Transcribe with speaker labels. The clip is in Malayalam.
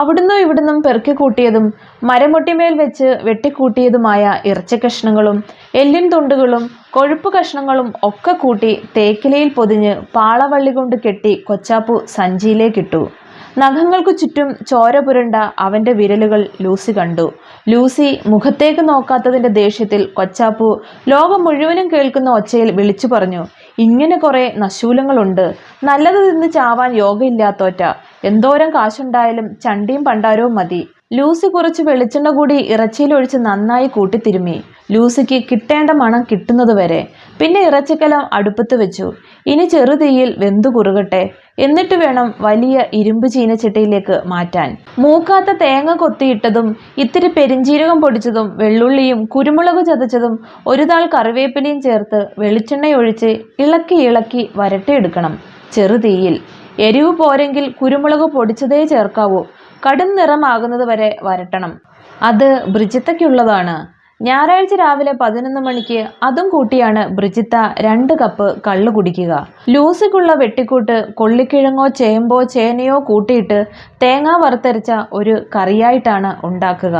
Speaker 1: അവിടുന്നും ഇവിടുന്നും പെറുക്കിക്കൂട്ടിയതും മരമുട്ടിമേൽ വെച്ച് വെട്ടിക്കൂട്ടിയതുമായ ഇറച്ചിക്കഷ്ണങ്ങളും എല്ലിൻ തുണ്ടുകളും കൊഴുപ്പ് കഷ്ണങ്ങളും ഒക്കെ കൂട്ടി തേക്കിലയിൽ പൊതിഞ്ഞ് പാളവള്ളി കൊണ്ട് കെട്ടി കൊച്ചാപ്പു സഞ്ചിയിലേക്കിട്ടു. നഖങ്ങൾക്കു ചുറ്റും ചോര പുരണ്ട അവന്റെ വിരലുകൾ ലൂസി കണ്ടു. ലൂസി മുഖത്തേക്ക് നോക്കാത്തതിന്റെ ദേഷ്യത്തിൽ കൊച്ചാപ്പു ലോകം മുഴുവനും കേൾക്കുന്ന ഒച്ചയിൽ വിളിച്ചു പറഞ്ഞു, ഇങ്ങനെ കുറെ നശൂലങ്ങളുണ്ട്. നല്ലത് തിന്ന് ചാവാൻ യോഗയില്ലാത്തോറ്റ. എന്തോരം കാശുണ്ടായാലും ചണ്ടിയും പണ്ടാരവും മതി. ലൂസി കുറച്ച് വെളിച്ചെണ്ണ കൂടി ഇറച്ചിയിലൊഴിച്ച് നന്നായി കൂട്ടിത്തിരുമ്മി. ലൂസിക്ക് കിട്ടേണ്ട മണം കിട്ടുന്നതുവരെ. പിന്നെ ഇറച്ചിക്കലം അടുപ്പത്ത് വെച്ചു. ഇനി ചെറുതീയിൽ വെന്തു കുറുകട്ടെ. എന്നിട്ട് വേണം വലിയ ഇരുമ്പ് ചീനച്ചട്ടിയിലേക്ക് മാറ്റാൻ. മൂക്കാത്ത തേങ്ങ കൊത്തിയിട്ടതും ഇത്തിരി പെരിഞ്ചീരകം പൊടിച്ചതും വെള്ളുള്ളിയും കുരുമുളക് ചതച്ചതും ഒരു താൾ കറിവേപ്പിലയും ചേർത്ത് വെളിച്ചെണ്ണയൊഴിച്ച് ഇളക്കി ഇളക്കി വരട്ടിയെടുക്കണം. ചെറുതീയിൽ. എരിവ് പോരെങ്കിൽ കുരുമുളക് പൊടിച്ചതേ ചേർക്കാവൂ. കടും നിറമാകുന്നത് വരെ വരട്ടണം. അത് ബ്രിജിത്തയ്ക്കുള്ളതാണ്. ഞായറാഴ്ച രാവിലെ 11 മണിക്ക് അതും കൂട്ടിയാണ് ബ്രിജിത്ത 2 കപ്പ് കള്ളു കുടിക്കുക. ലൂസിക്കുള്ള വെട്ടിക്കൂട്ട് കൊള്ളിക്കിഴങ്ങോ ചേമ്പോ ചേനയോ കൂട്ടിയിട്ട് തേങ്ങ വറുത്തരച്ച ഒരു കറിയായിട്ടാണ് ഉണ്ടാക്കുക.